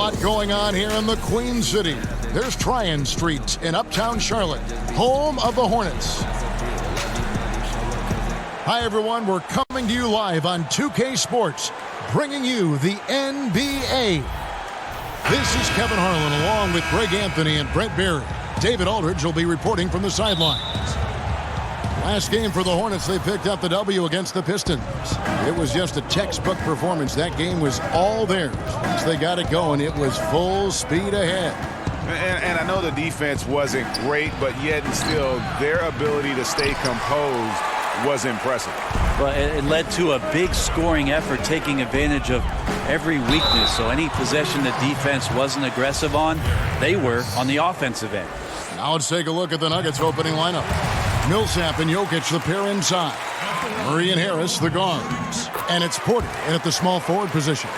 lot going on here in the Queen City. There's Tryon Street in Uptown Charlotte, home of the Hornets. Hi, everyone. We're coming to you live on 2K Sports, bringing you the NBA. This is Kevin Harlan along with Greg Anthony and Brent Barry. David Aldridge will be reporting from the sidelines. Last game for the Hornets, they picked up the W against the Pistons. It was just a textbook performance. That game was all theirs. Once they got it going, it was full speed ahead. And I know the defense wasn't great, but yet and still, their ability to stay composed was impressive. Well, it led to a big scoring effort, taking advantage of every weakness. So any possession the defense wasn't aggressive on, they were on the offensive end. Now let's take a look at the Nuggets opening lineup. Millsap and Jokic, the pair inside. Murray and Harris, the guards. And it's Porter in at the small forward position.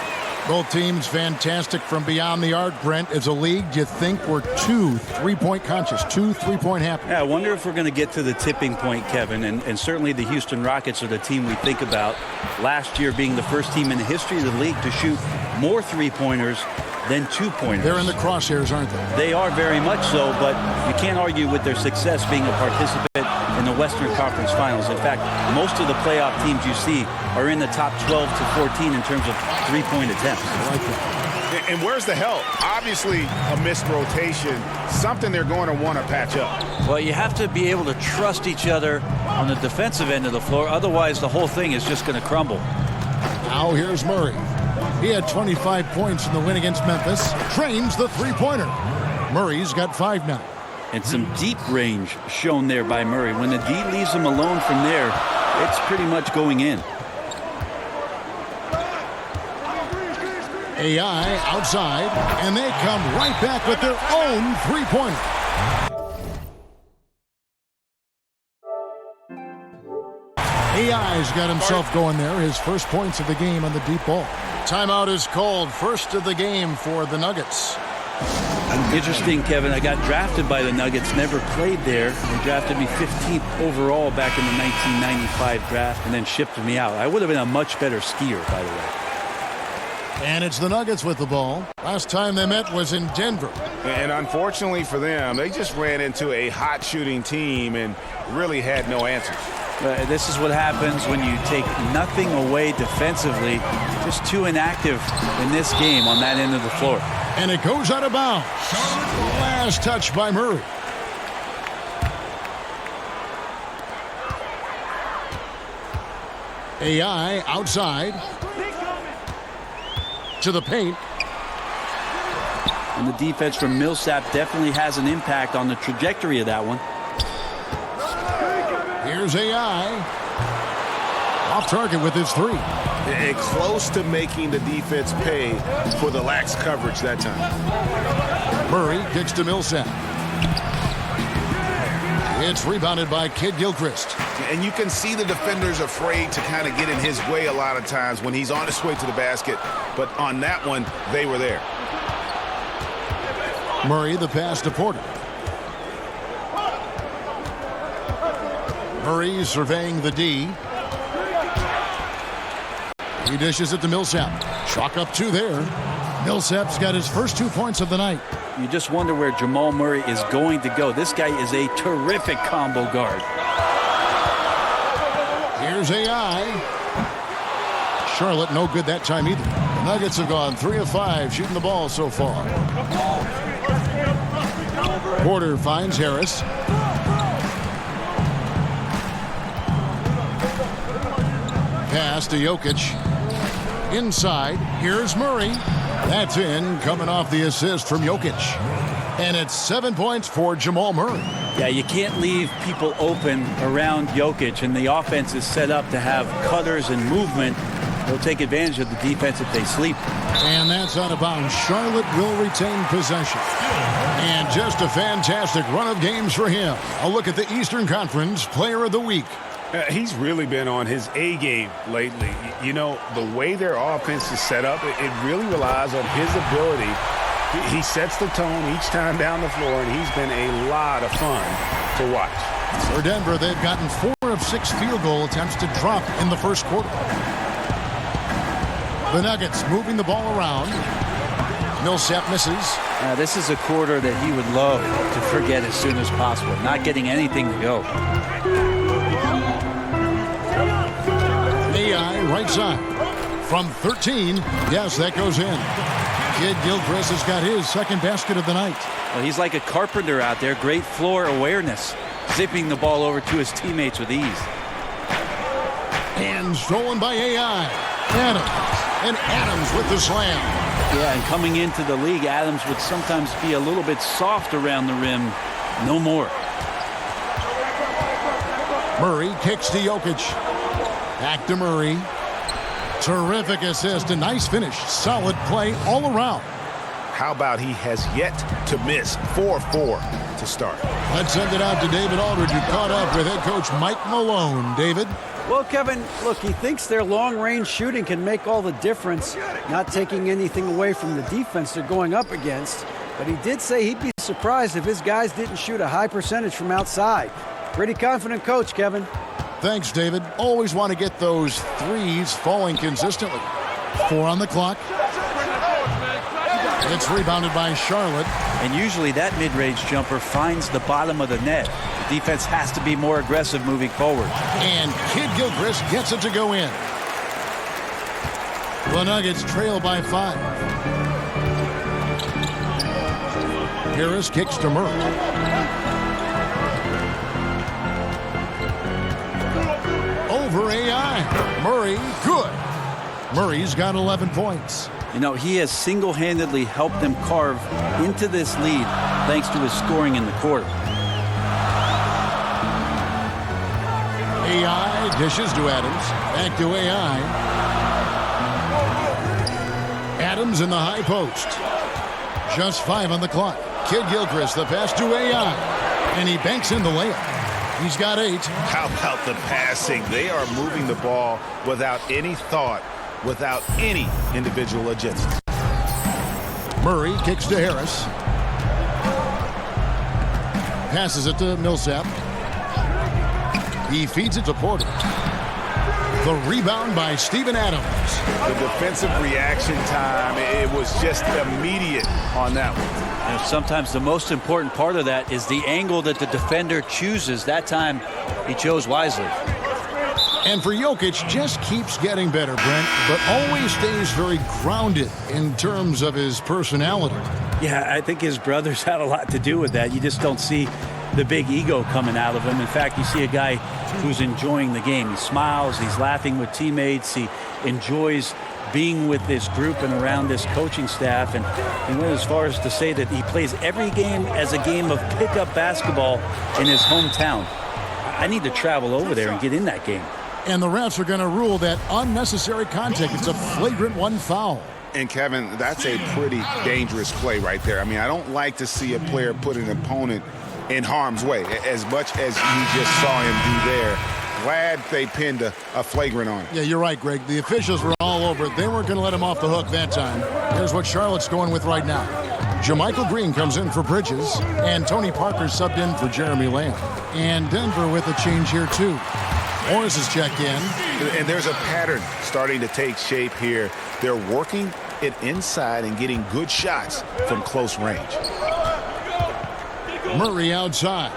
Both teams fantastic from beyond the arc. Brent, as a league, do you think we're too three-point conscious, too three-point happy? Yeah, I wonder if we're going to get to the tipping point, Kevin. And certainly the Houston Rockets are the team we think about. Last year being the first team in the history of the league to shoot more three-pointers than two-pointers. They're in the crosshairs, aren't they? They are very much so, but you can't argue with their success being a participant in the Western Conference Finals. In fact, most of the playoff teams you see are in the top 12 to 14 in terms of three-point attempts. I like that. And where's the help? Obviously, a missed rotation, something they're going to want to patch up. Well, you have to be able to trust each other on the defensive end of the floor. Otherwise, the whole thing is just going to crumble. Now here's Murray. He had 25 points in the win against Memphis. Trains the three-pointer. Murray's got 5 now. And some deep range shown there by Murray. When the D leaves him alone from there, it's pretty much going in. AI outside, and they come right back with their own three-pointer. AI's got himself going there. His first points of the game on the deep ball. Timeout is called. First of the game for the Nuggets. Interesting, Kevin. I got drafted by the Nuggets, never played there. They drafted me 15th overall back in the 1995 draft and then shipped me out. I would have been a much better skier, by the way. And it's the Nuggets with the ball. Last time they met was in Denver. And unfortunately for them, they just ran into a hot shooting team and really had no answers. This is what happens when you take nothing away defensively. Just too inactive in this game on that end of the floor. And it goes out of bounds. Last touch by Murray. AI outside. To the paint. And the defense from Millsap definitely has an impact on the trajectory of that one. Here's AI. Off target with his 3. And close to making the defense pay for the lax coverage that time. Murray kicks to Millsap. It's rebounded by Kid Gilchrist. And you can see the defenders afraid to kind of get in his way a lot of times when he's on his way to the basket. But on that one, they were there. Murray, the pass to Porter. Murray surveying the D. He dishes it to Millsap. Chalk up 2 there. Millsap's got his first 2 points of the night. You just wonder where Jamal Murray is going to go. This guy is a terrific combo guard. Here's AI. Charlotte no good that time either. The Nuggets have gone 3 of 5 shooting the ball so far. Porter finds Harris. Pass to Jokic. Inside, here's Murray. That's in, coming off the assist from Jokic. And it's 7 points for Jamal Murray. Yeah, you can't leave people open around Jokic, and the offense is set up to have cutters and movement. They'll take advantage of the defense if they sleep. And that's out of bounds. Charlotte will retain possession. And just a fantastic run of games for him. A look at the Eastern Conference Player of the Week. He's really been on his A game lately. You know, the way their offense is set up, it really relies on his ability. He sets the tone each time down the floor, and he's been a lot of fun to watch. For Denver, they've gotten 4 of 6 field goal attempts to drop in the first quarter. The Nuggets moving the ball around. Millsap misses. This is a quarter that he would love to forget as soon as possible. Not getting anything to go. AI right side. From 13, yes, that goes in. Kid Gilchrist has got his second basket of the night. Well, he's like a carpenter out there. Great floor awareness. Zipping the ball over to his teammates with ease. And stolen by AI. Adams. And Adams with the slam. Yeah, and coming into the league, Adams would sometimes be a little bit soft around the rim. No more. Murray kicks to Jokic. Back to Murray. Terrific assist. A nice finish. Solid play all around. How about he has yet to miss 4-4 to start? Let's send it out to David Aldridge, who caught up with head coach Mike Malone. David? Well, Kevin, look, he thinks their long-range shooting can make all the difference, not taking anything away from the defense they're going up against. But he did say he'd be surprised if his guys didn't shoot a high percentage from outside. Pretty confident coach, Kevin. Thanks, David. Always want to get those threes falling consistently. 4 on the clock. It's rebounded by Charlotte. And usually that mid-range jumper finds the bottom of the net. The defense has to be more aggressive moving forward. And Kid Gilchrist gets it to go in. The Nuggets trail by 5. Harris kicks to Murray. Over AI. Murray, good. Murray's got 11 points. You know, he has single-handedly helped them carve into this lead thanks to his scoring in the quarter. AI dishes to Adams. Back to AI. Adams in the high post. Just 5 on the clock. Kid Gilchrist, the pass to AI. And he banks in the layup. He's got 8. How about the passing? They are moving the ball without any thought, without any individual agenda. Murray kicks to Harris. Passes it to Millsap. He feeds it to Porter. The rebound by Steven Adams. The defensive reaction time, it was just immediate on that one. And sometimes the most important part of that is the angle that the defender chooses. That time, he chose wisely. And for Jokic, just keeps getting better, Brent, but always stays very grounded in terms of his personality. Yeah, I think his brothers had a lot to do with that. You just don't see the big ego coming out of him. In fact, you see a guy who's enjoying the game. He smiles, he's laughing with teammates, he enjoys being with this group and around this coaching staff. And he went as far as to say that he plays every game as a game of pickup basketball in his hometown. I need to travel over there and get in that game. And the refs are going to rule that unnecessary contact. It's a flagrant 1 foul. And, Kevin, that's a pretty dangerous play right there. I mean, I don't like to see a player put an opponent in harm's way, as much as you just saw him do there. Glad they pinned a flagrant on him. Yeah, you're right, Greg. The officials were all over it. They weren't going to let him off the hook that time. Here's what Charlotte's going with right now. Jermichael Green comes in for Bridges, and Tony Parker subbed in for Jeremy Lamb. And Denver with a change here, too. Morris has checked in. And there's a pattern starting to take shape here. They're working it inside and getting good shots from close range. Murray outside.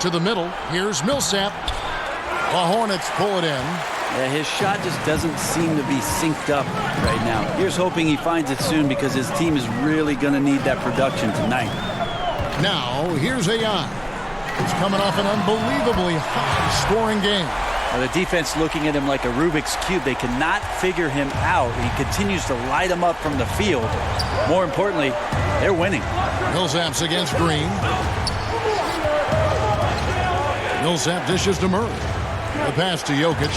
To the middle. Here's Millsap. The Hornets pull it in. Yeah, his shot just doesn't seem to be synced up right now. Here's hoping he finds it soon because his team is really going to need that production tonight. Now, here's AI. He's coming off an unbelievably high-scoring game. The defense looking at him like a Rubik's Cube. They cannot figure him out. He continues to light him up from the field. More importantly, they're winning. Millsap's against Green. Millsap dishes to Murray. The pass to Jokic.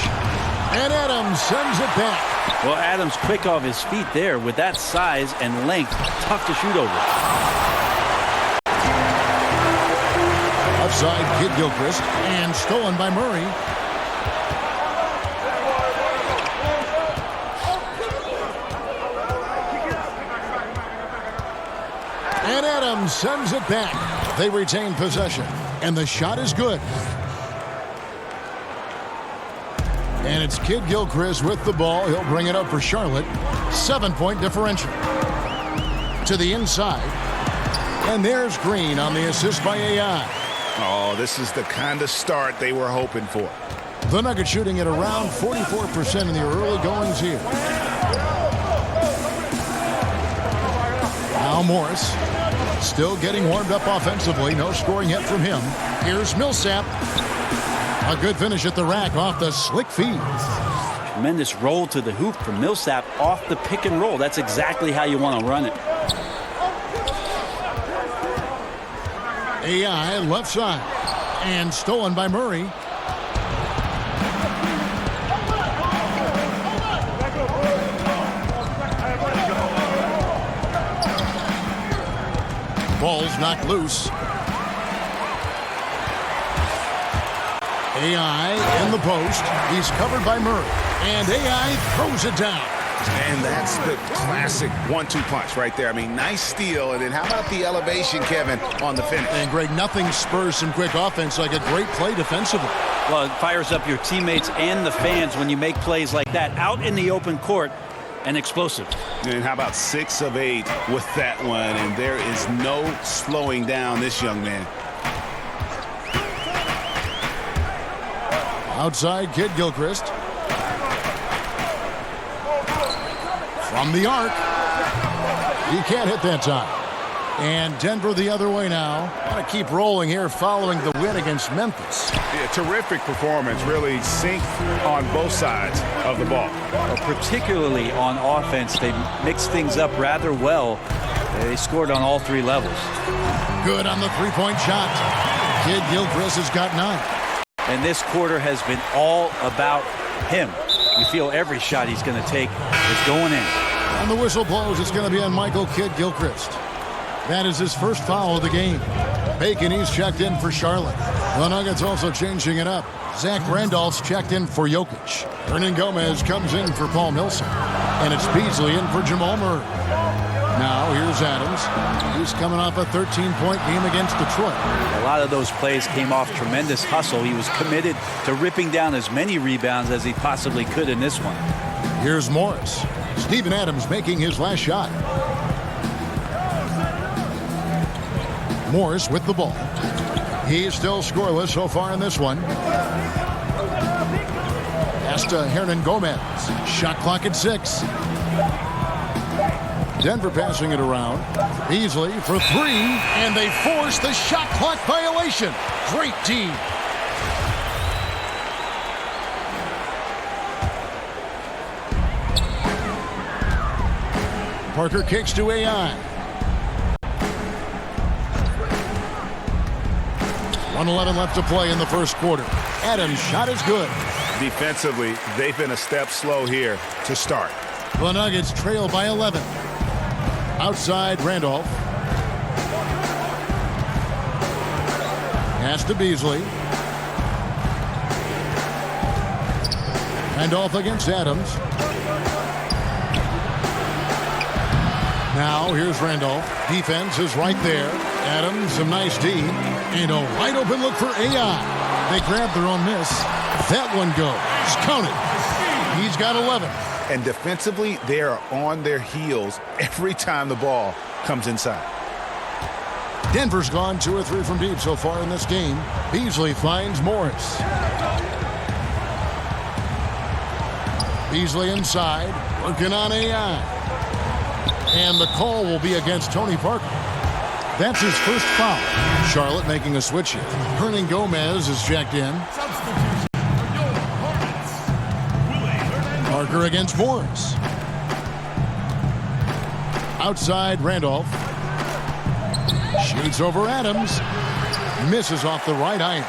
And Adams sends it back. Well, Adams quick off his feet there. With that size and length, tough to shoot over. Offside, Kid Gilchrist. And stolen by Murray. And Adams sends it back. They retain possession. And the shot is good. And it's Kid Gilchrist with the ball. He'll bring it up for Charlotte. 7-point differential. To the inside. And there's Green on the assist by AI. Oh, this is the kind of start they were hoping for. The Nuggets shooting at around 44% in the early goings here. Now Morris still getting warmed up offensively. No scoring yet from him. Here's Millsap. A good finish at the rack off the slick feed. Tremendous roll to the hoop from Millsap off the pick and roll. That's exactly how you want to run it. AI left side. And stolen by Murray. Ball's knocked loose. AI in the post. He's covered by Murray. And AI throws it down. And that's the classic 1-2 punch right there. I mean, nice steal. And then how about the elevation, Kevin, on the finish? And, Greg, nothing spurs some quick offense like a great play defensively. Well, it fires up your teammates and the fans when you make plays like that out in the open court and explosive. And how about 6 of 8 with that one? And there is no slowing down this young man. Outside, Kid Gilchrist. From the arc. He can't hit that time. And Denver the other way now. Want to keep rolling here following the win against Memphis. Yeah, terrific performance. Really synced on both sides of the ball. Well, particularly on offense, they mixed things up rather well. They scored on all 3 levels. Good on the three-point shot. Kid Gilchrist has got 9. And this quarter has been all about him. You feel every shot he's going to take is going in. And the whistle blows. It's going to be on Michael Kid Gilchrist. That is his first foul of the game. Bacon, he's checked in for Charlotte. The Nuggets also changing it up. Zach Randolph's checked in for Jokic. Hernan Gomez comes in for Paul Millsap. And it's Beasley in for Jamal Murray. Now here's Adams. He's coming off a 13-point game against Detroit. A lot of those plays came off tremendous hustle. He was committed to ripping down as many rebounds as he possibly could in this one. Here's Morris. Steven Adams making his last shot. Morris with the ball. He's still scoreless so far in this one. Pass to Hernan Gomez. Shot clock at 6. Denver passing it around. Beasley for 3, and they force the shot clock violation. Great team. Parker kicks to AI. 1:11 left to play in the first quarter. Adams' shot is good. Defensively, they've been a step slow here to start. The Nuggets trail by 11. Outside, Randolph. Pass to Beasley. Randolph against Adams. Now, here's Randolph. Defense is right there. Adams, some nice D. And a wide open look for AI. They grab their own miss. That one goes. Count it. He's got 11. And defensively, they are on their heels every time the ball comes inside. Denver's gone 2 or 3 from deep so far in this game. Beasley finds Morris. Beasley inside, working on AI. And the call will be against Tony Parker. That's his first foul. Charlotte making a switch here. Hernan Gomez is checked in. Parker against Morris. Outside, Randolph. Shoots over Adams. Misses off the right iron.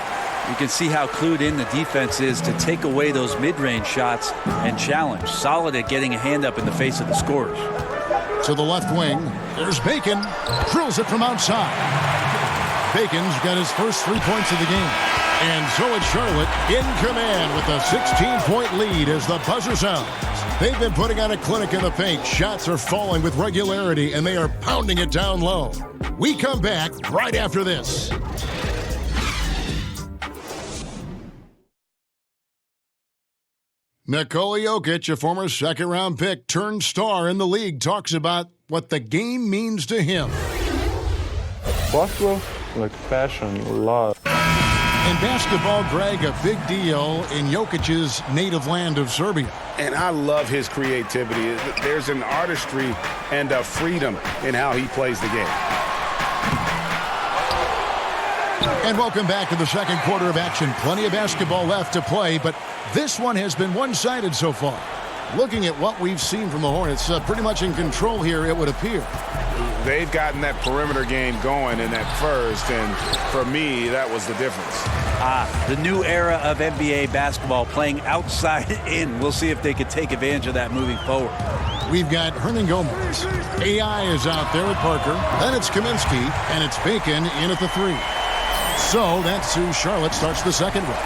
You can see how clued in the defense is to take away those mid-range shots and challenge. Solid at getting a hand up in the face of the scorers. To the left wing, there's Bacon. Drills it from outside. Bacon's got his first 3 points of the game. And so it's Charlotte in command with a 16-point lead as the buzzer sounds. They've been putting on a clinic in the paint. Shots are falling with regularity, and they are pounding it down low. We come back right after this. Nikola Jokic, a former second-round pick turned star in the league, talks about what the game means to him. Basketball, like passion, love. In basketball, Greg, a big deal in Jokic's native land of Serbia. And I love his creativity. There's an artistry and a freedom in how he plays the game. And welcome back to the second quarter of action. Plenty of basketball left to play, but this one has been one-sided so far. Looking at what we've seen from the Hornets, pretty much in control here, it would appear. They've gotten that perimeter game going in that first, and for me, that was the difference. The new era of NBA basketball, playing outside in. We'll see if they can take advantage of that moving forward. We've got Hernan Gomez. AI is out there with Parker. Then it's Kaminsky, and it's Bacon in at the 3. So that's who Charlotte starts the second with.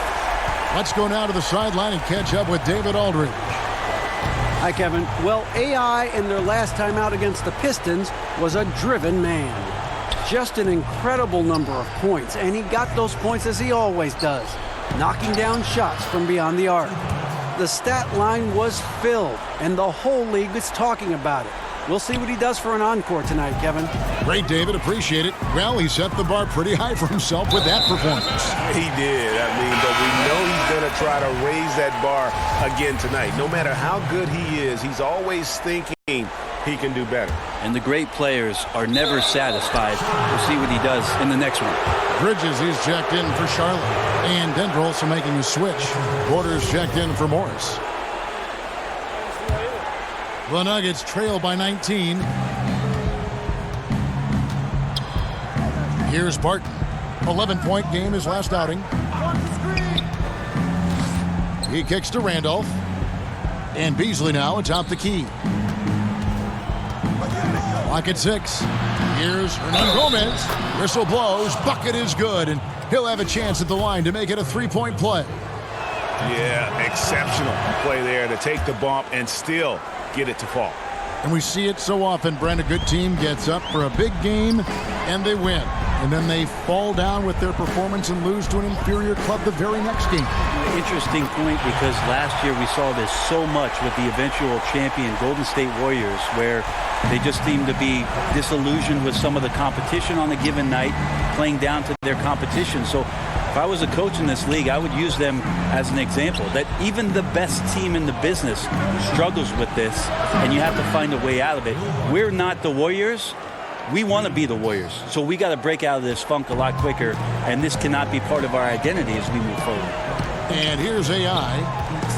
Let's go now to the sideline and catch up with David Aldridge. Hi, Kevin. Well, AI in their last time out against the Pistons was a driven man. Just an incredible number of points, and he got those points as he always does, knocking down shots from beyond the arc. The stat line was filled, and the whole league is talking about it. We'll see what he does for an encore tonight, Kevin. Great, David. Appreciate it. Well, he set the bar pretty high for himself with that performance. He did. But we know he's going to try to raise that bar again tonight. No matter how good he is, he's always thinking he can do better. And the great players are never satisfied. We'll see what he does in the next one. Bridges, he's checked in for Charlotte. And Denver also making a switch. Porter's checked in for Morris. The Nuggets trail by 19. Here's Barton. 11-point game his last outing. He kicks to Randolph. And Beasley now atop the key. Clock at 6. Here's Hernan Gomez. Whistle blows. Bucket is good. And he'll have a chance at the line to make it a 3-point play. Yeah, exceptional play there to take the bump and still get it to fall. And we see it so often, Brent. A good team gets up for a big game and they win. And then they fall down with their performance and lose to an inferior club the very next game. Interesting point, because last year we saw this so much with the eventual champion Golden State Warriors, where they just seem to be disillusioned with some of the competition on a given night, playing down to their competition. So if I was a coach in this league, I would use them as an example that even the best team in the business struggles with this, and you have to find a way out of it. We're not the Warriors. We want to be the Warriors. So we got to break out of this funk a lot quicker, and this cannot be part of our identity as we move forward. And here's AI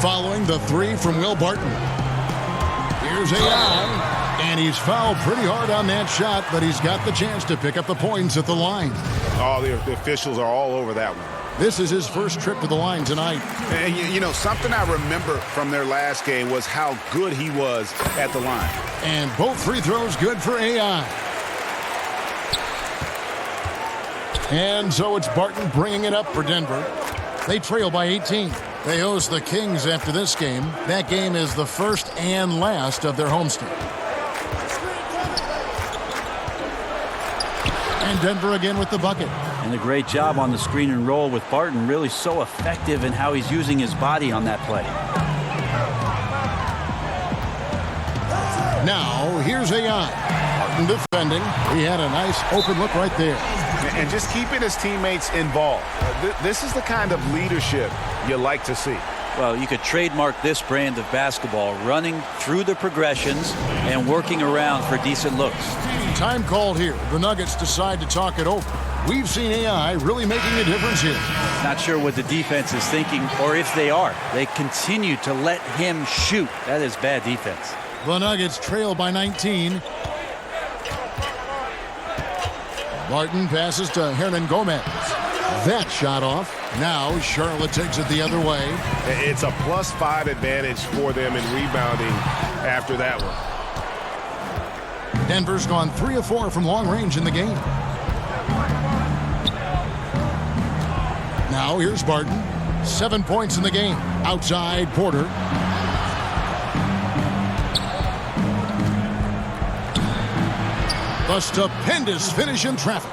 following the 3 from Will Barton. Here's AI, and he's fouled pretty hard on that shot, but he's got the chance to pick up the points at the line. Oh, the officials are all over that one. This is his first trip to the line tonight. And you know, something I remember from their last game was how good he was at the line. And both free throws good for AI. And so it's Barton bringing it up for Denver. They trail by 18. They host the Kings after this game. That game is the first and last of their homestand. And Denver again with the bucket. And a great job on the screen and roll with Barton. Really so effective in how he's using his body on that play. Now, here's AI. Barton defending. He had a nice open look right there. And just keeping his teammates involved. This is the kind of leadership you like to see. Well, you could trademark this brand of basketball, running through the progressions and working around for decent looks. Time called here. The Nuggets decide to talk it over. We've seen AI really making a difference here. Not sure what the defense is thinking, or if they are. They continue to let him shoot. That is bad defense. The Nuggets trail by 19. Barton passes to Hernan Gomez. That shot off. Now Charlotte takes it the other way. It's a +5 advantage for them in rebounding after that one. Denver's gone 3 of 4 from long range in the game. Now here's Barton. 7 points in the game. Outside Porter. A stupendous finish in traffic.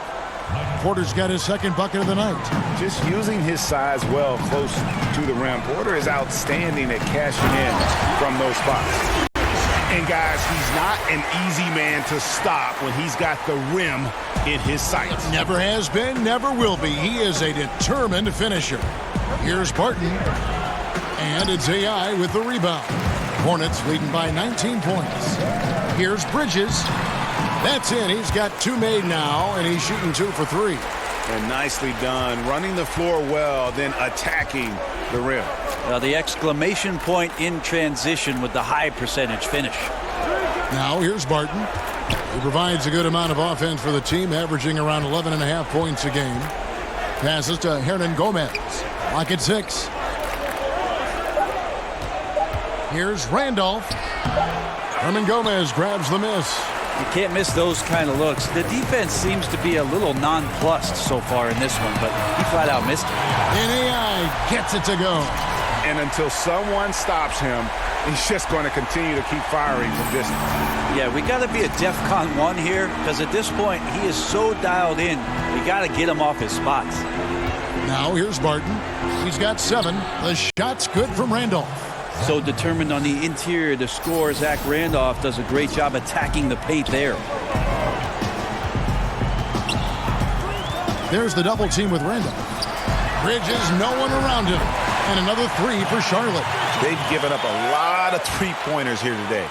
Porter's got his second bucket of the night. Just using his size well close to the rim. Porter is outstanding at cashing in from those spots. And, guys, he's not an easy man to stop when he's got the rim in his sights. Never has been, never will be. He is a determined finisher. Here's Barton. And it's AI with the rebound. Hornets leading by 19 points. Here's Bridges. That's in. He's got 2 made now, and he's shooting 2 for 3. And nicely done. Running the floor well, then attacking the rim. The exclamation point in transition with the high percentage finish. Now here's Barton. He provides a good amount of offense for the team, averaging around 11.5 points a game. Passes to Hernan Gomez. Lock at 6. Here's Randolph. Hernan Gomez grabs the miss. You can't miss those kind of looks. The defense seems to be a little nonplussed so far in this one, but he flat out missed it. And AI gets it to go. And until someone stops him, he's just going to continue to keep firing from distance. Yeah, we got to be a DEFCON 1 here, because at this point, he is so dialed in, we got to get him off his spots. Now here's Barton. He's got 7. The shot's good from Randolph. So determined on the interior to score. Zach Randolph does a great job attacking the paint there. There's the double team with Randolph. Bridges, no one around him. And another 3 for Charlotte. They've given up a lot of three-pointers here today.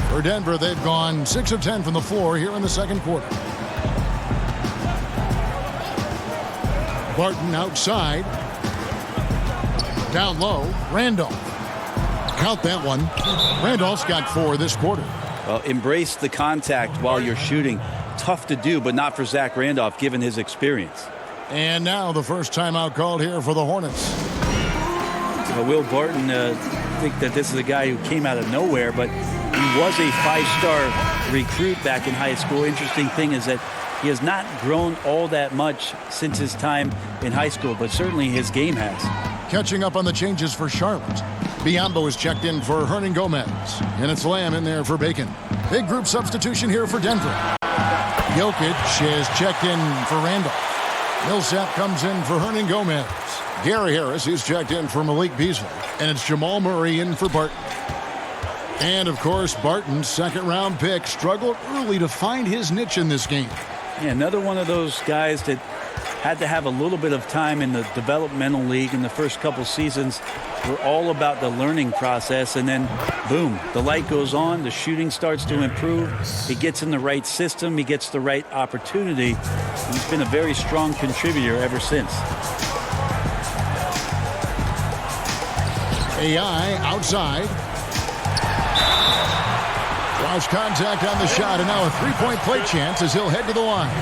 For Denver, they've gone 6 of 10 from the floor here in the second quarter. Barton outside. Down low, Randolph. Count that one. Randolph's got 4 this quarter. Well, embrace the contact while you're shooting. Tough to do, but not for Zach Randolph, given his experience. And now the first timeout called here for the Hornets. Will Barton think that this is a guy who came out of nowhere, but he was a 5-star recruit back in high school. Interesting thing is that he has not grown all that much since his time in high school, but certainly his game has. Catching up on the changes for Charlotte. Biombo is checked in for Hernan Gomez. And it's Lamb in there for Bacon. Big group substitution here for Denver. Jokic is checked in for Randolph. Millsap comes in for Hernan Gomez. Gary Harris is checked in for Malik Beasley. And it's Jamal Murray in for Barton. And, of course, Barton's second-round pick struggled early to find his niche in this game. Yeah, another one of those guys that had to have a little bit of time in the developmental league in the first couple seasons. We're all about the learning process, and then, boom, the light goes on, the shooting starts to improve, he gets in the right system, he gets the right opportunity, and he's been a very strong contributor ever since. AI outside. Draws contact on the shot, and now a three-point play chance as he'll head to the line.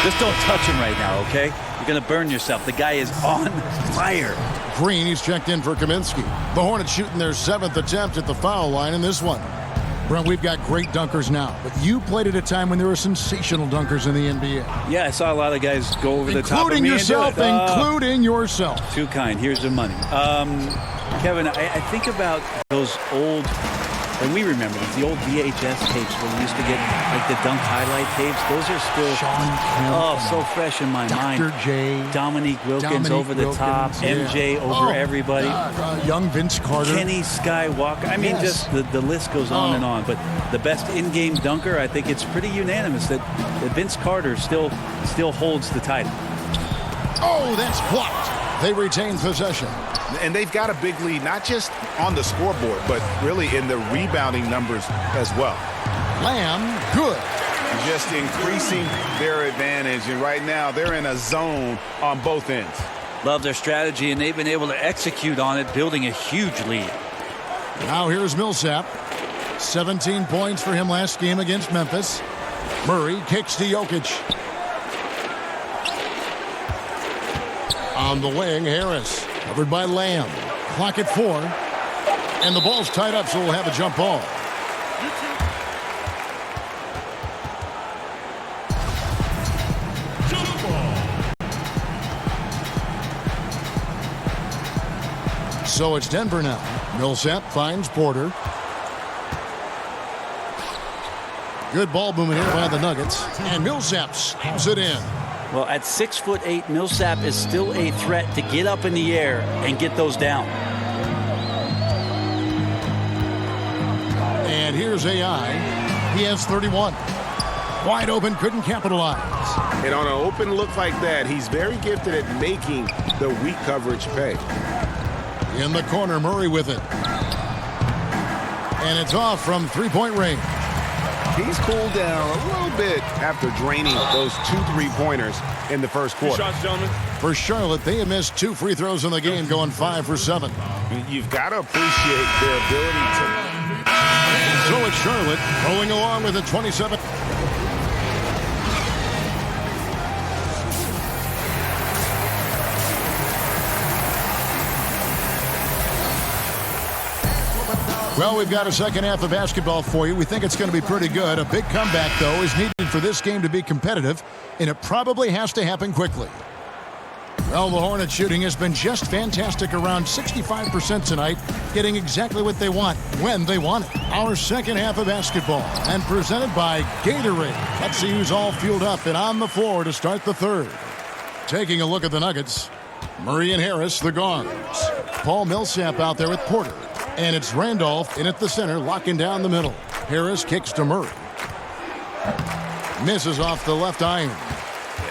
Just don't touch him right now, okay? You're going to burn yourself. The guy is on fire. Green, he's checked in for Kaminsky. The Hornets shooting their 7th attempt at the foul line in this one. Brent, we've got great dunkers now, but you played at a time when there were sensational dunkers in the NBA. Yeah, I saw a lot of guys go over the top of me Including yourself. Too kind. Here's the money. Kevin, I think about those old, and we remember the old VHS tapes where we used to get like the dunk highlight tapes. Those are still so fresh in my mind. Dr. J. Dominique Wilkins over the top. Yeah. MJ over everybody. Young Vince Carter. Kenny Skywalker. I mean, just the list goes on and on. But the best in-game dunker, I think it's pretty unanimous that Vince Carter still holds the title. Oh, that's blocked. They retain possession. And they've got a big lead, not just on the scoreboard, but really in the rebounding numbers as well. Lamb, good. Just increasing their advantage. And right now, they're in a zone on both ends. Love their strategy, and they've been able to execute on it, building a huge lead. Now here's Millsap. 17 points for him last game against Memphis. Murray kicks to Jokic. On the wing, Harris. Covered by Lamb. Clock at 4. And the ball's tied up, so we'll have a jump ball. So it's Denver now. Millsap finds Porter. Good ball movement here by the Nuggets. And Millsap slams it in. Well, at 6'8", Millsap is still a threat to get up in the air and get those down. And here's AI. He has 31. Wide open, couldn't capitalize. And on an open look like that, he's very gifted at making the weak coverage pay. In the corner, Murray with it. And it's off from three-point range. He's cooled down a little bit after draining those 2 3-pointers in the first quarter. Shots, gentlemen. For Charlotte, they have missed 2 free throws in the game, going 5 for 7. You've got to appreciate their ability to... So it's Charlotte rolling along with a 27. Well, we've got a second half of basketball for you. We think it's going to be pretty good. A big comeback, though, is needed for this game to be competitive, and it probably has to happen quickly. Well, the Hornets shooting has been just fantastic, around 65% tonight, getting exactly what they want, when they want it. Our second half of basketball, and presented by Gatorade. Let's see who's all fueled up and on the floor to start the third. Taking a look at the Nuggets, Murray and Harris, the guards. Paul Millsap out there with Porter. And it's Randolph in at the center, locking down the middle. Harris kicks to Murray. Misses off the left iron.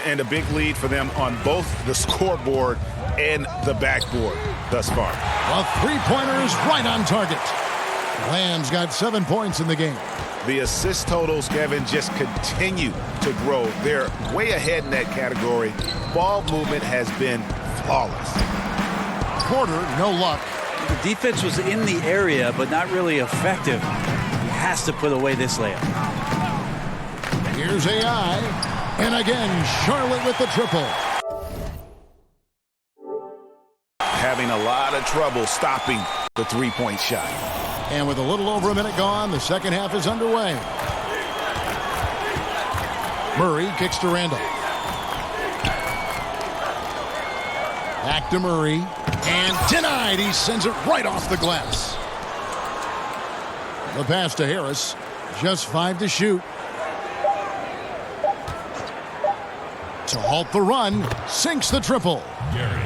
And a big lead for them on both the scoreboard and the backboard thus far. A three-pointer is right on target. Lamb's got 7 points in the game. The assist totals, Kevin, just continue to grow. They're way ahead in that category. Ball movement has been flawless. Porter, no luck. The defense was in the area, but not really effective. He has to put away this layup. Here's AI. And again, Charlotte with the triple. Having a lot of trouble stopping the three-point shot. And with a little over a minute gone, the second half is underway. Murray kicks to Randall. Back to Murray. And denied. He sends it right off the glass. The pass to Harris. Just 5 to shoot. To halt the run. Sinks the triple.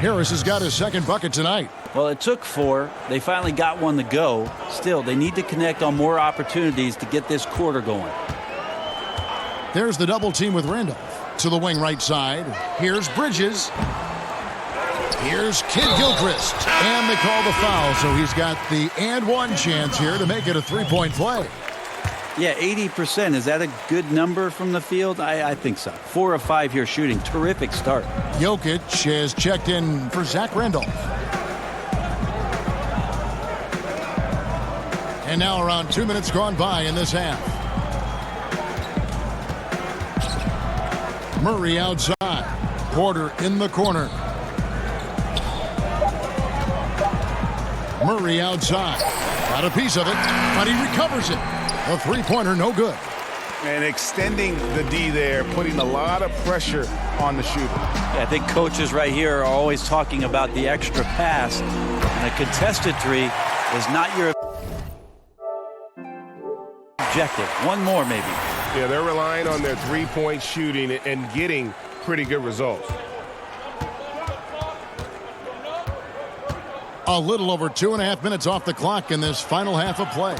Harris has got his second bucket tonight. Well, it took 4. They finally got one to go. Still, they need to connect on more opportunities to get this quarter going. There's the double team with Randolph. To the wing right side. Here's Bridges. Here's Kid Gilchrist. And they call the foul, so he's got the and one chance here to make it a three-point play. Yeah, 80%. Is that a good number from the field? I think so. 4 of 5 here shooting. Terrific start. Jokic has checked in for Zach Randolph. And now around 2 minutes gone by in this half. Murray outside. Porter in the corner. Murray outside. Got a piece of it, but he recovers it. A three-pointer, no good. And extending the D there, putting a lot of pressure on the shooter. Yeah, I think coaches right here are always talking about the extra pass. And a contested three is not your objective. One more, maybe. Yeah, they're relying on their three-point shooting and getting pretty good results. A little over 2.5 minutes off the clock in this final half of play.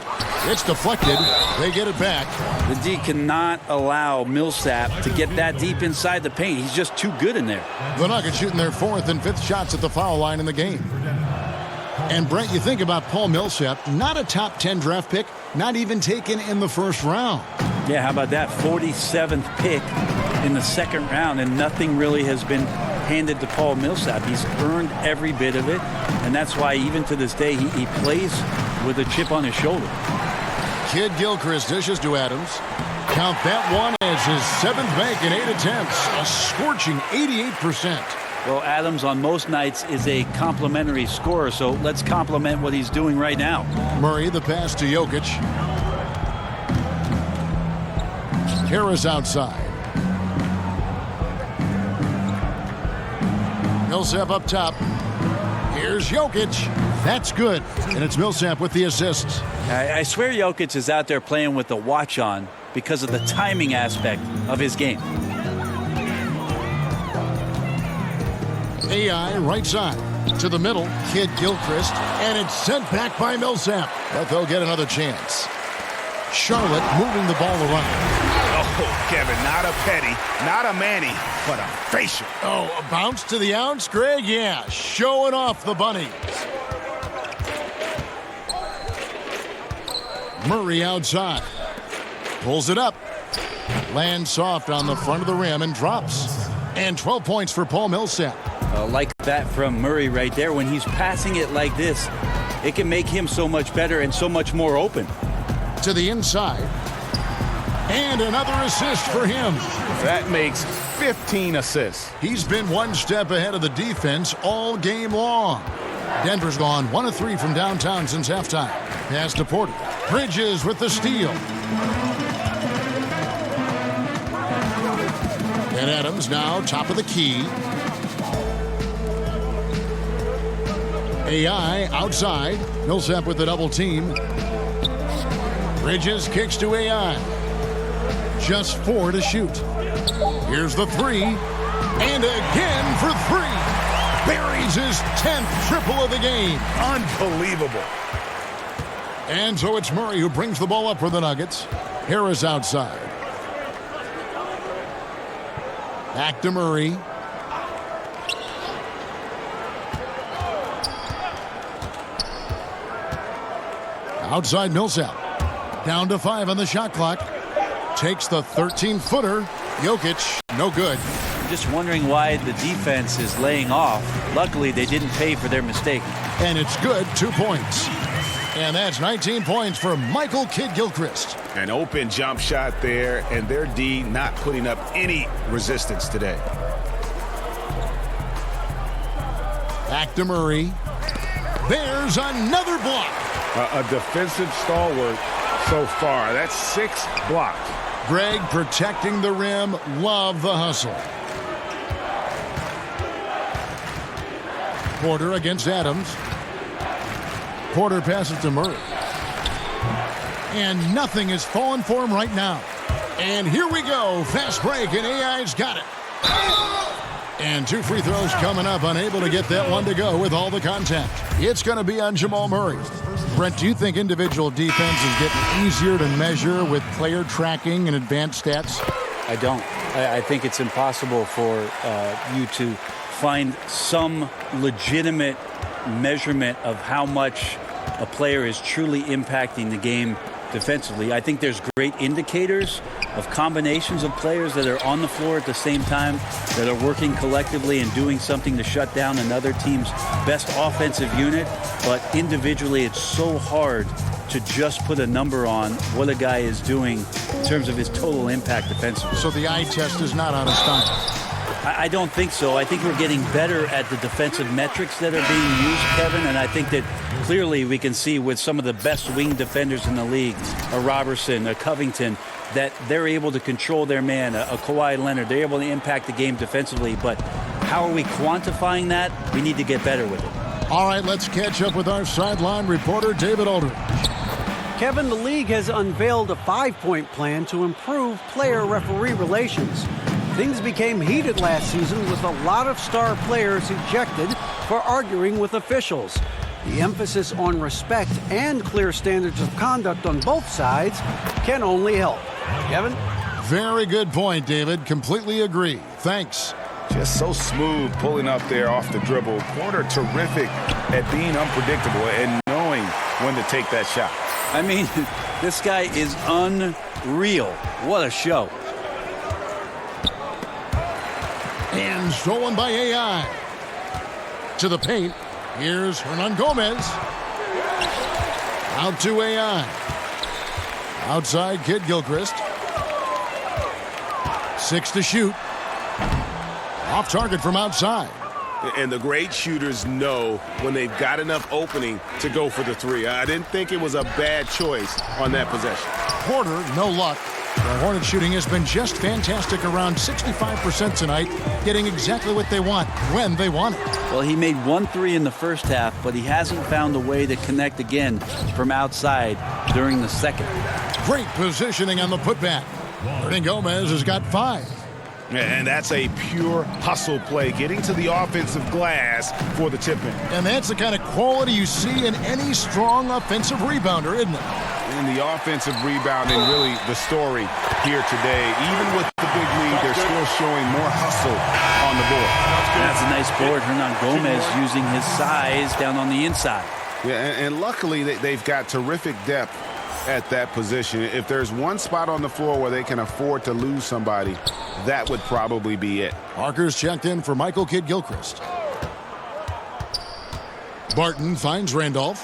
It's deflected. They get it back. The D cannot allow Millsap to get that deep inside the paint. He's just too good in there. The Nuggets shooting their 4th and 5th shots at the foul line in the game. And Brent, you think about Paul Millsap, not a top 10 draft pick, not even taken in the first round. Yeah, how about that? 47th pick in the second round, and nothing really has been handed to Paul Millsap. He's earned every bit of it, and that's why even to this day he plays with a chip on his shoulder. Kid Gilchrist dishes to Adams. Count that one as his 7th make in 8 attempts. A scorching 88%. Well, Adams on most nights is a complimentary scorer, so let's compliment what he's doing right now. Murray, the pass to Jokic. Harris outside. Millsap up top. Here's Jokic. That's good. And it's Millsap with the assists. I swear Jokic is out there playing with the watch on because of the timing aspect of his game. AI right side. To the middle, Kid Gilchrist, and it's sent back by Millsap. But they'll get another chance. Charlotte moving the ball around. Oh, Kevin, not a Petty, not a Manny, but a facial. Oh, a bounce to the ounce, Greg? Yeah, showing off the bunnies. Murray outside. Pulls it up. Lands soft on the front of the rim and drops. And 12 points for Paul Millsap. Like that from Murray right there. When he's passing it like this, it can make him so much better and so much more open. To the inside. And another assist for him. That makes 15 assists. He's been one step ahead of the defense all game long. Denver's gone 1 of 3 from downtown since halftime. Pass to Porter. Bridges with the steal. And Adams now top of the key. AI outside. Millsap with the double team. Bridges kicks to AI. Just 4 to shoot. Here's the 3. And again for 3. Buries his 10th triple of the game. Unbelievable. And so it's Murray who brings the ball up for the Nuggets. Harris outside. Back to Murray. Outside Millsap. Down to 5 on the shot clock. Takes the 13-footer. Jokic, no good. I'm just wondering why the defense is laying off. Luckily, they didn't pay for their mistake. And it's good, 2 points. And that's 19 points for Michael Kidd-Gilchrist. An open jump shot there, and their D not putting up any resistance today. Back to Murray. There's another block. A defensive stalwart so far. That's 6 blocks. Greg protecting the rim. Love the hustle. Porter against Adams. Porter passes to Murray. And nothing is falling for him right now. And here we go. Fast break, and AI's got it. And 2 free throws coming up. Unable to get that one to go with all the contact. It's going to be on Jamal Murray. Brent, do you think individual defenses get easier to measure with player tracking and advanced stats? I don't. I think it's impossible for you to find some legitimate measurement of how much a player is truly impacting the game defensively. I think there's great indicators of combinations of players that are on the floor at the same time, that are working collectively and doing something to shut down another team's best offensive unit. But individually, it's so hard to just put a number on what a guy is doing in terms of his total impact defensively. So the eye test is not on his time. I don't think so. I think we're getting better at the defensive metrics that are being used, Kevin, and I think that clearly we can see with some of the best wing defenders in the league, a Robertson, a Covington, that they're able to control their man, a Kawhi Leonard. They're able to impact the game defensively, but how are we quantifying that? We need to get better with it. All right, let's catch up with our sideline reporter, David Aldridge. Kevin, the league has unveiled a 5-point plan to improve player-referee relations. Things became heated last season with a lot of star players ejected for arguing with officials. The emphasis on respect and clear standards of conduct on both sides can only help. Kevin? Very good point, David. Completely agree. Thanks. Just so smooth pulling up there off the dribble. Porter terrific at being unpredictable and knowing when to take that shot. I mean, this guy is unreal. What a show. And stolen by AI. To the paint. Here's Hernan Gomez. Out to AI. Outside Kidd-Gilchrist. 6 to shoot. Off target from outside. And the great shooters know when they've got enough opening to go for the 3. I didn't think it was a bad choice on that possession. Porter, no luck. The Hornets shooting has been just fantastic, around 65% tonight, getting exactly what they want when they want it. Well, he made 1 3 in the first half, but he hasn't found a way to connect again from outside during the second. Great positioning on the putback. Gomez has got 5. And that's a pure hustle play, getting to the offensive glass for the tip-in. And that's the kind of quality you see in any strong offensive rebounder, isn't it? And the offensive rebounding, really the story here today. Even with the big lead, they're still showing more hustle on the board. That's a nice board. Hernan Gomez using his size down on the inside. Yeah, and luckily they've got terrific depth at that position. If there's one spot on the floor where they can afford to lose somebody, that would probably be it. Parker's checked in for Michael Kidd-Gilchrist. Barton finds Randolph.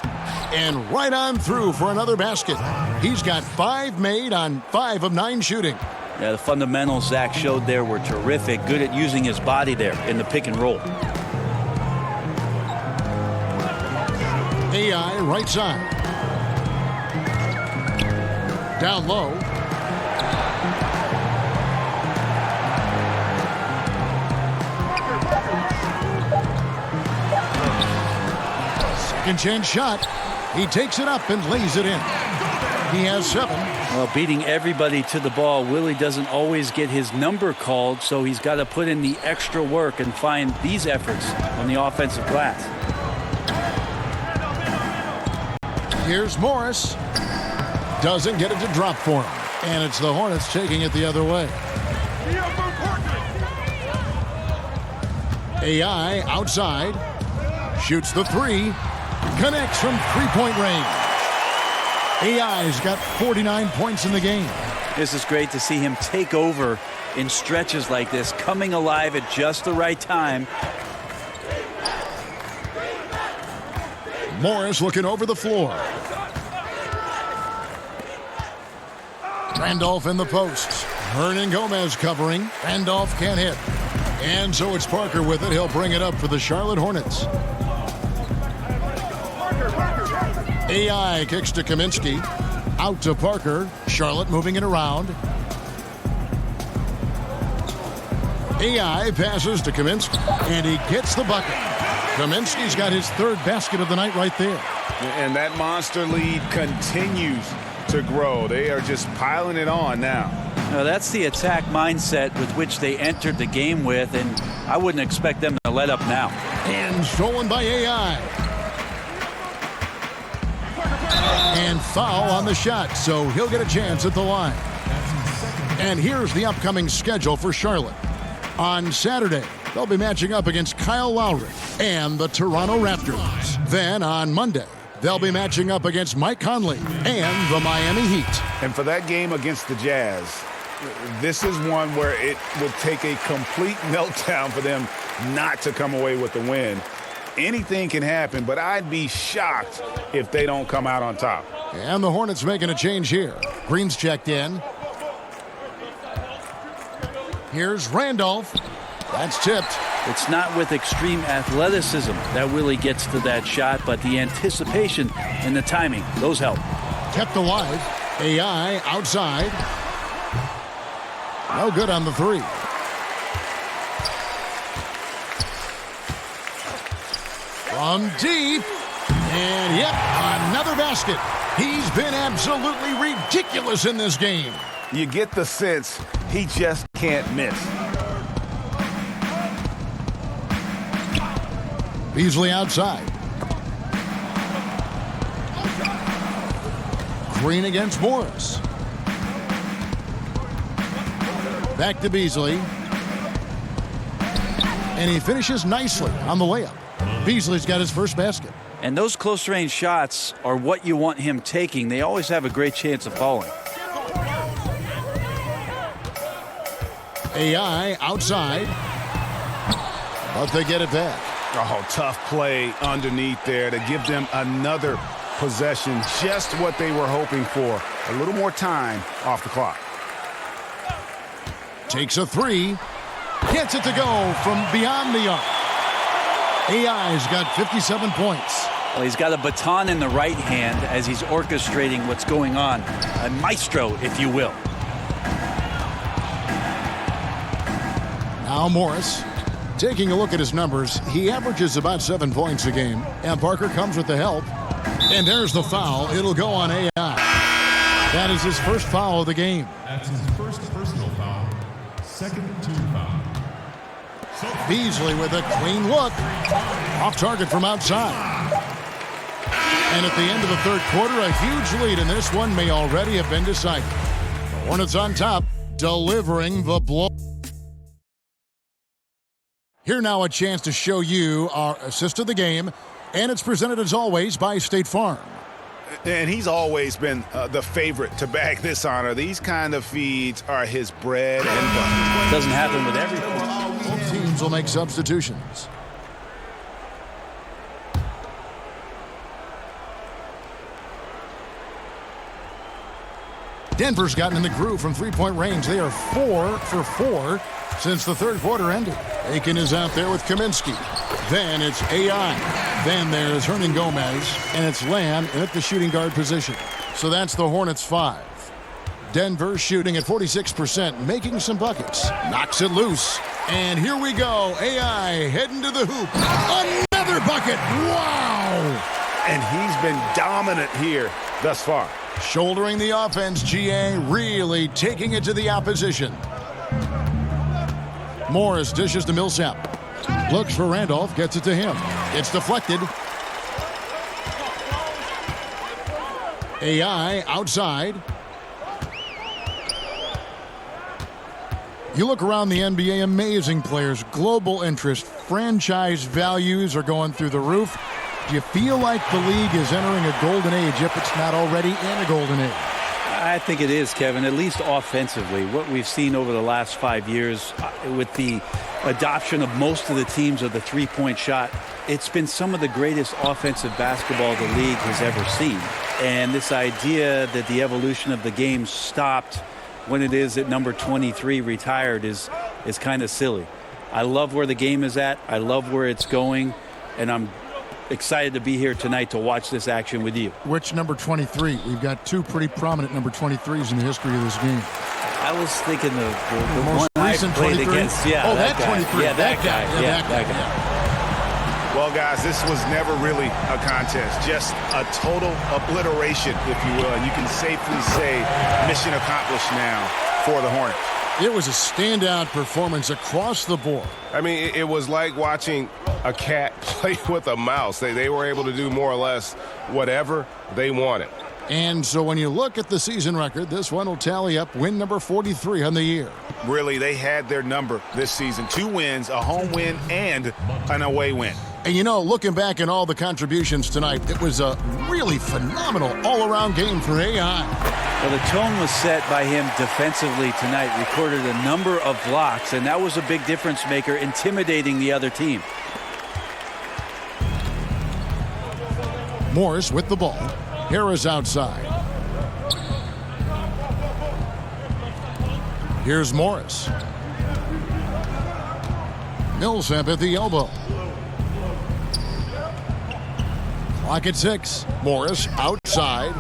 And right on through for another basket. He's got 5 made on 5 of 9 shooting. Yeah, the fundamentals Zach showed there were terrific. Good at using his body there in the pick and roll. AI right side. Down low. Second chance shot. He takes it up and lays it in. He has 7. Well, beating everybody to the ball, Willie doesn't always get his number called, so he's got to put in the extra work and find these efforts on the offensive glass. Here's Morris. Doesn't get it to drop for him. And it's the Hornets taking it the other way. AI outside. Shoots the 3. Connects from three-point range. AI's got 49 points in the game. This is great to see him take over in stretches like this, coming alive at just the right time. Morris looking over the floor. Randolph in the posts. Hernan Gomez covering. Randolph can't hit. And so it's Parker with it. He'll bring it up for the Charlotte Hornets. AI kicks to Kaminsky. Out to Parker. Charlotte moving it around. AI passes to Kaminsky. And he gets the bucket. Kaminsky's got his 3rd basket of the night right there. And that monster lead continues to grow. They are just piling it on now. Now, that's the attack mindset with which they entered the game with, and I wouldn't expect them to let up now. And stolen by AI. And foul on the shot, so he'll get a chance at the line. And here's the upcoming schedule for Charlotte. On Saturday, they'll be matching up against Kyle Lowry and the Toronto Raptors. Then on Monday, they'll be matching up against Mike Conley and the Miami Heat. And for that game against the Jazz, this is one where it would take a complete meltdown for them not to come away with the win. Anything can happen, but I'd be shocked if they don't come out on top. And the Hornets making a change here. Green's checked in. Here's Randolph. That's tipped. It's not with extreme athleticism that Willie gets to that shot, but the anticipation and the timing, those help. Kept alive. AI outside. No good on the 3. From deep. And yep, another basket. He's been absolutely ridiculous in this game. You get the sense he just can't miss. Beasley outside. Green against Morris. Back to Beasley. And he finishes nicely on the layup. Beasley's got his first basket. And those close-range shots are what you want him taking. They always have a great chance of falling. AI outside. But they get it back. Oh, tough play underneath there to give them another possession. Just what they were hoping for. A little more time off the clock. Takes a 3. Gets it to go from beyond the arc. AI's got 57 points. Well, he's got a baton in the right hand as he's orchestrating what's going on. A maestro, if you will. Now Morris. Taking a look at his numbers, he averages about 7 points a game. And Parker comes with the help. And there's the foul. It'll go on AI. That is his first foul of the game. That's his first personal foul. Second team foul. Beasley with a clean look. Off target from outside. And at the end of the third quarter, a huge lead in this one may already have been decided. The Hornets on top, delivering the blow. Here now a chance to show you our assist of the game, and it's presented as always by State Farm. And he's always been the favorite to bag this honor. These kind of feeds are his bread and butter. Doesn't happen with everything. Both teams will make substitutions. Denver's gotten in the groove from three-point range. They are 4 for 4 since the third quarter ended. Aiken is out there with Kaminsky. Then it's AI. Then there's Hernan Gomez. And it's Lamb at the shooting guard position. So that's the Hornets 5. Denver shooting at 46%, making some buckets. Knocks it loose. And here we go. AI heading to the hoop. Another bucket. Wow. And he's been dominant here thus far. Shouldering the offense, GA really taking it to the opposition. Morris dishes to Millsap. Looks for Randolph, gets it to him. It's deflected. AI outside. You look around the NBA, amazing players, global interest, franchise values are going through the roof. Do you feel like the league is entering a golden age if it's not already in a golden age? I think it is, Kevin, at least offensively. What we've seen over the last 5 years with the adoption of most of the teams of the three-point shot, it's been some of the greatest offensive basketball the league has ever seen. And this idea that the evolution of the game stopped when it is at number 23 retired is kind of silly. I love where the game is at. I love where it's going. And I'm excited to be here tonight to watch this action with you. Which number 23? We've got two pretty prominent number 23s in the history of this game. I was thinking the most one recent I played 23? against. Yeah, oh, that guy. 23. Yeah, that guy. Yeah, that guy. Yeah. Well, guys, this was never really a contest. Just a total obliteration, if you will. And you can safely say mission accomplished now for the Hornets. It was a standout performance across the board. I mean, it was like watching a cat play with a mouse. They were able to do more or less whatever they wanted. And so when you look at the season record, this one will tally up win number 43 on the year. Really, they had their number this season. 2 wins, a home win, and an away win. And you know, looking back at all the contributions tonight, it was a really phenomenal all-around game for AI. Well, the tone was set by him defensively tonight. Recorded a number of blocks, and that was a big difference maker, intimidating the other team. Morris with the ball. Harris outside. Here's Morris. Millsap at the elbow. Clock at 6. Morris outside.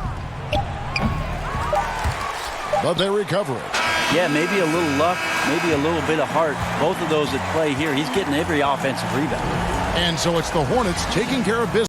But they recover it. Yeah, maybe a little luck, maybe a little bit of heart. Both of those at play here. He's getting every offensive rebound. And so it's the Hornets taking care of business.